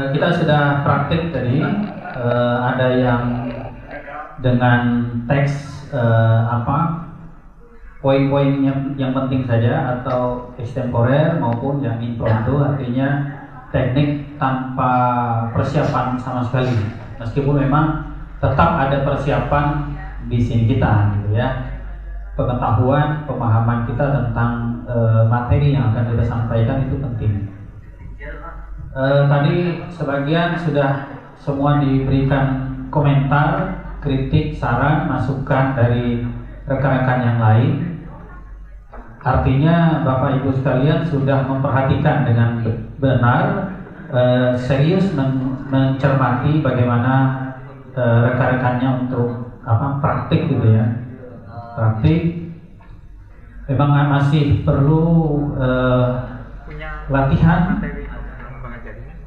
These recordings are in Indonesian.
Kita sudah praktik tadi, ada yang dengan teks poin-poin yang penting saja atau extemporer maupun yang impromptu, artinya teknik tanpa persiapan sama sekali. Meskipun memang tetap ada persiapan di sini kita, gitu ya. Pengetahuan, pemahaman kita tentang materi yang akan kita sampaikan itu penting. Tadi sebagian sudah semua diberikan komentar, kritik, saran, masukan dari rekan-rekan yang lain. Artinya Bapak Ibu sekalian sudah memperhatikan dengan benar, serius mencermati bagaimana rekan-rekannya untuk praktik gitu ya. Praktik memang masih perlu latihan.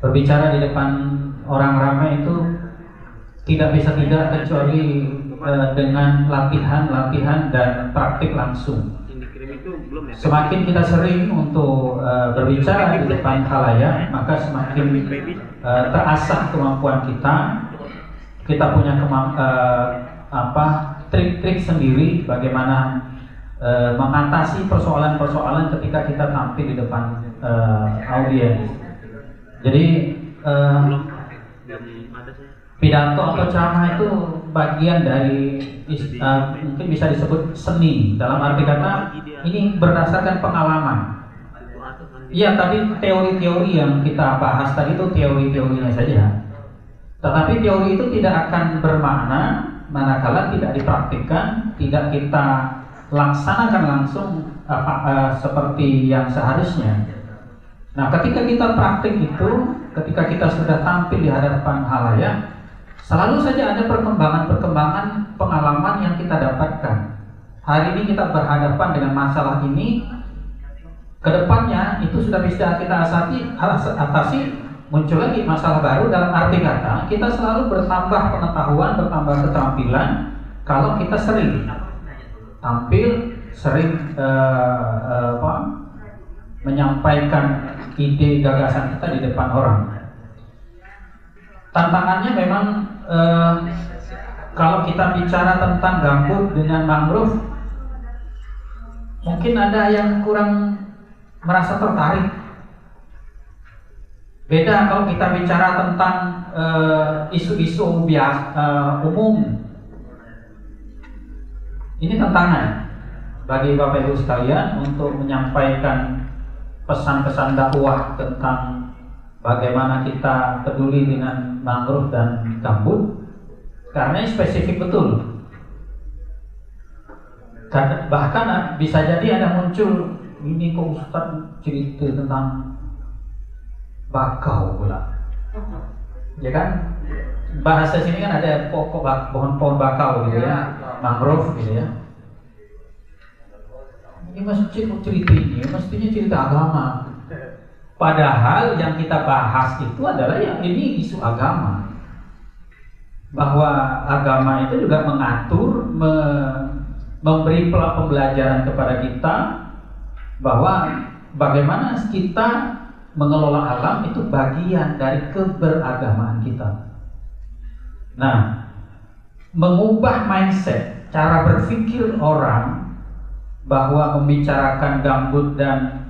Berbicara di depan orang ramai itu tidak bisa tidak kecuali dengan latihan dan praktik langsung. Semakin kita sering untuk berbicara di depan khalayak, maka semakin terasah kemampuan kita. Kita punya trik-trik sendiri bagaimana mengatasi persoalan-persoalan ketika kita tampil di depan audiens. Jadi pidato atau ceramah itu bagian dari mungkin bisa disebut seni, dalam arti kata ini berdasarkan pengalaman. Iya, tadi teori-teori yang kita bahas tadi itu teori-teorinya saja. Tetapi teori itu tidak akan bermakna manakala tidak dipraktikkan, tidak kita laksanakan langsung seperti yang seharusnya. Nah, ketika kita praktik itu, ketika kita sudah tampil di hadapan khalayak, selalu saja ada perkembangan pengalaman yang kita dapatkan. Hari ini kita berhadapan dengan masalah ini, kedepannya itu sudah bisa kita atasi, muncul lagi masalah baru. Dalam arti kata, kita selalu bertambah pengetahuan, bertambah keterampilan kalau kita sering tampil, sering menyampaikan ide gagasan kita di depan orang. Tantangannya memang kalau kita bicara tentang gambut dengan mangrove, mungkin ada yang kurang merasa tertarik. Beda kalau kita bicara tentang isu-isu umum. Ini tantangan bagi Bapak Ibu sekalian untuk menyampaikan pesan-pesan dakwah tentang bagaimana kita peduli dengan mangrove dan gambut, karena spesifik betul. Bahkan bisa jadi ada muncul, ini kok Ustaz cerita tentang bakau pula, ya kan? Bahasa sini kan ada pohon-pohon bakau gitu ya, mangrove gitu ya. Ini mestinya cerita agama. Padahal yang kita bahas itu adalah yang ini isu agama. Bahwa agama itu juga mengatur, memberi pembelajaran kepada kita bahwa bagaimana kita mengelola alam itu bagian dari keberagamaan kita. Nah, mengubah mindset, cara berpikir orang bahwa membicarakan gambut dan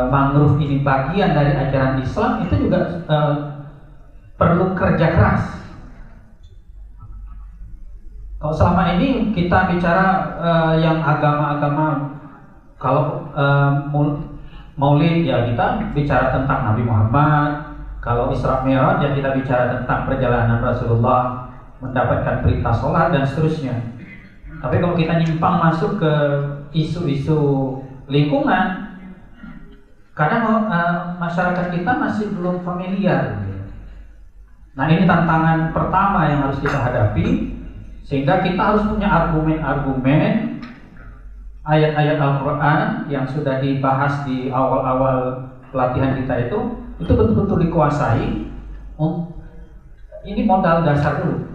mangrove ini bagian dari ajaran Islam itu juga perlu kerja keras. Kalau selama ini kita bicara yang agama-agama, kalau Maulid ya kita bicara tentang Nabi Muhammad, kalau Isra Mi'raj ya kita bicara tentang perjalanan Rasulullah mendapatkan perintah sholat dan seterusnya. Tapi kalau kita nyimpang masuk ke isu-isu lingkungan, kadang masyarakat kita masih belum familiar. Nah, ini tantangan pertama yang harus kita hadapi, sehingga kita harus punya argumen-argumen ayat-ayat Al-Quran yang sudah dibahas di awal-awal pelatihan kita itu betul-betul dikuasai. Ini modal dasar dulu.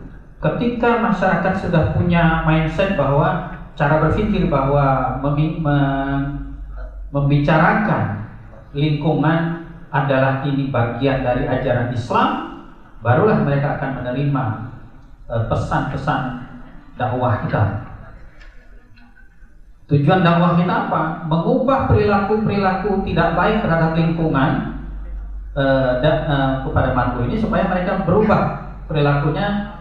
Ketika masyarakat sudah punya mindset bahwa cara berpikir bahwa membicarakan lingkungan adalah ini bagian dari ajaran Islam, barulah mereka akan menerima pesan-pesan dakwah kita. Tujuan dakwah kita apa? Mengubah perilaku-perilaku tidak baik terhadap lingkungan kepada makhluk ini supaya mereka berubah perilakunya,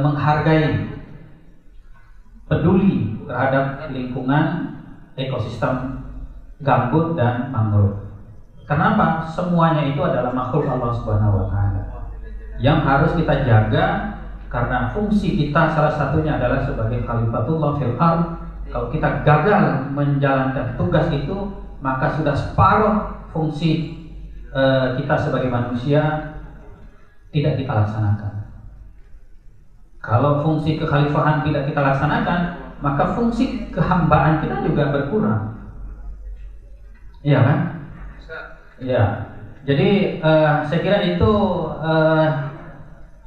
menghargai, peduli terhadap lingkungan, ekosistem gambut dan mangrove. Kenapa? Semuanya itu adalah makhluk Allah Subhanahu wa Ta'ala yang harus kita jaga, karena fungsi kita salah satunya adalah sebagai khalifatullah fil ardh. Kalau kita gagal menjalankan tugas itu, maka sudah separuh fungsi kita sebagai manusia tidak kita laksanakan. Kalau fungsi kekhalifahan tidak kita laksanakan, maka fungsi kehambaan kita juga berkurang. Iya kan? Ya. Jadi saya kira itu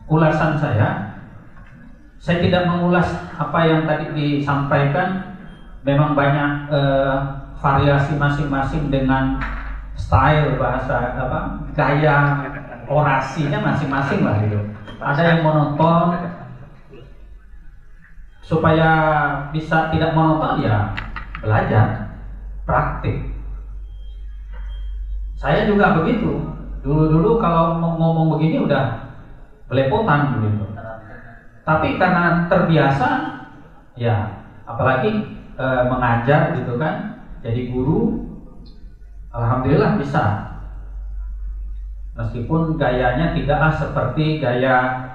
ulasan saya. Saya tidak mengulas apa yang tadi disampaikan. Memang banyak variasi masing-masing dengan style bahasa gaya orasinya masing-masing lah gitu. Ada yang monoton, supaya bisa tidak monoton ya belajar, praktik. Saya juga begitu. Dulu-dulu kalau mau ngomong begini udah belepotan gitu. Tapi karena terbiasa, ya apalagi mengajar gitu kan, jadi guru, alhamdulillah bisa. Meskipun gayanya tidaklah seperti gaya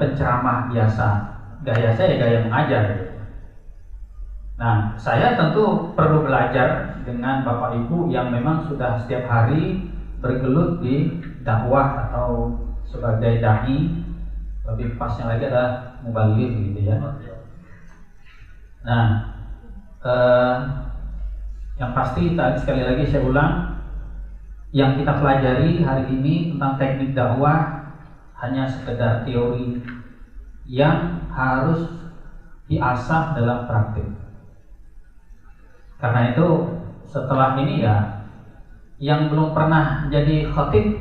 penceramah biasa, gaya saya gaya mengajar gitu. Nah, saya tentu perlu belajar dengan Bapak Ibu yang memang sudah setiap hari bergelut di dakwah atau sebagai dai, lebih pasnya lagi adalah mubaligh gitu ya. Nah, yang pasti tadi sekali lagi saya ulang, yang kita pelajari hari ini tentang teknik dakwah hanya sekedar teori yang harus diasah dalam praktik. Karena itu setelah ini ya, yang belum pernah jadi khatib,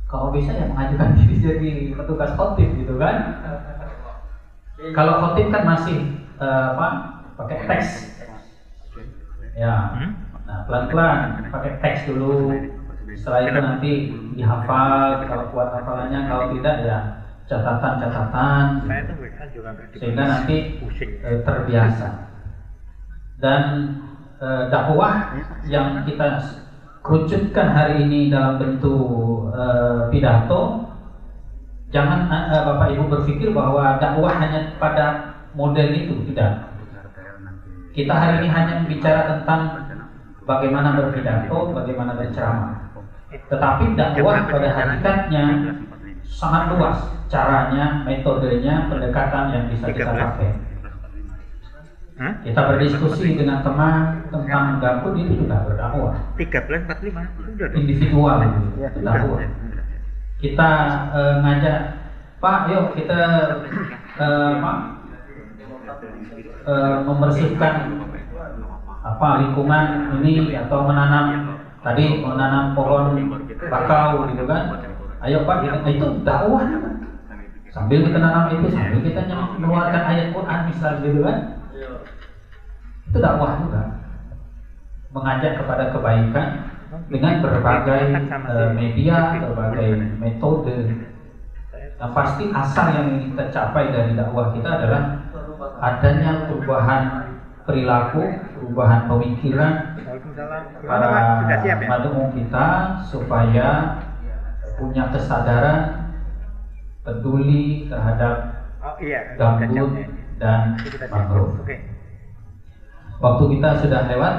kalau bisa ya mengajukan diri jadi petugas khatib gitu kan. Kalau khatib kan masih pakai teks, ya. Nah, pelan-pelan pakai teks dulu. Setelah itu nanti dihafal, kalau kuat hafalannya, kalau tidak ya catatan-catatan, sehingga nanti terbiasa. Dan dakwah yang kita kerucutkan hari ini dalam bentuk pidato, jangan Bapak Ibu berpikir bahwa dakwah hanya pada model itu, tidak. Kita hari ini hanya bicara tentang bagaimana berpidato, bagaimana berceramah. Tetapi dakwah pada hakikatnya sangat luas, caranya, metodenya, pendekatan yang bisa kita pakai. Kita berdiskusi dengan teman tentang gambut, itu juga berdakwah. 13:45 individual itu dakwah. Kita ngajak, Pak, yuk kita membersihkan lingkungan ini, atau menanam pohon bakau gitu kan. Ayo Pak, itu dakwah kan? Sambil kita nanam itu, sambil kita mengeluarkan ayat Quran misalnya gitu kan. Itu dakwah juga. Mengajak kepada kebaikan dengan berbagai media, berbagai metode. Yang pasti asal yang ingin kita capai dari dakwah kita adalah adanya perubahan perilaku, perubahan pemikiran para mad'u kita, supaya punya kesadaran peduli terhadap gambut dan mangrove. Waktu kita sudah lewat.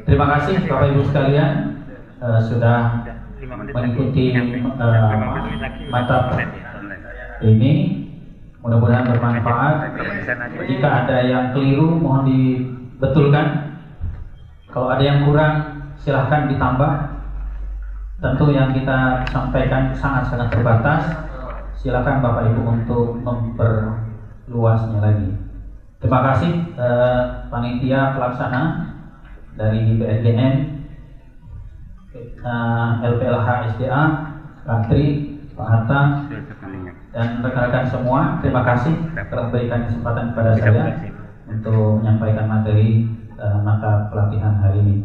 Terima kasih Bapak Ibu sekalian sudah mengikuti mata ini. Mudah-mudahan bermanfaat. Jika ada yang keliru mohon dibetulkan. Kalau ada yang kurang silahkan ditambah. Tentu yang kita sampaikan sangat-sangat terbatas. Silakan Bapak Ibu untuk memperluasnya lagi. Terima kasih panitia pelaksana dari BNGM, LPLH SDA, Katri, Pak Hatta, dan rekan-rekan semua. Terima kasih telah berikan kesempatan kepada saya untuk menyampaikan materi mata pelatihan hari ini.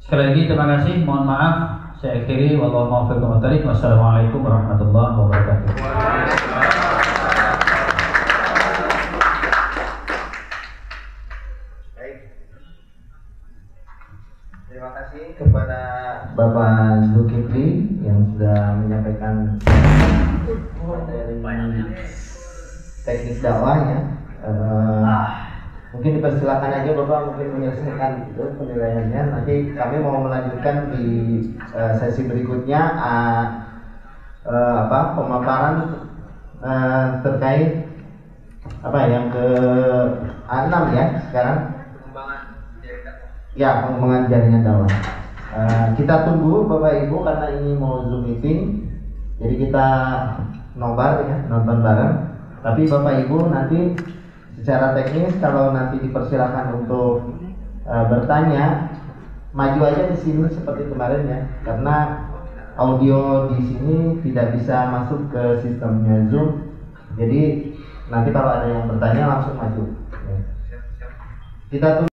Sekali lagi terima kasih. Mohon maaf. Saya akhiri. Wassalamualaikum warahmatullahi wabarakatuh. Terima kasih kepada Bapak Zulkifli yang sudah menyampaikan materi teknis dakwah ya. Mungkin dipersilakan aja Bapak mungkin menyelesaikan itu penilaiannya. Nanti kami mau melanjutkan di sesi berikutnya pemaparan terkait yang ke-6 ya sekarang. Ya, pengembangan jaringan dakwah. Kita tunggu Bapak Ibu karena ini mau Zoom meeting. Jadi kita nobar ya, nonton bareng. Tapi Bapak Ibu nanti secara teknis kalau nanti dipersilakan untuk bertanya, maju aja di sini seperti kemarin ya. Karena audio di sini tidak bisa masuk ke sistemnya Zoom. Jadi nanti kalau ada yang bertanya langsung maju. Ya. Kita tunggu.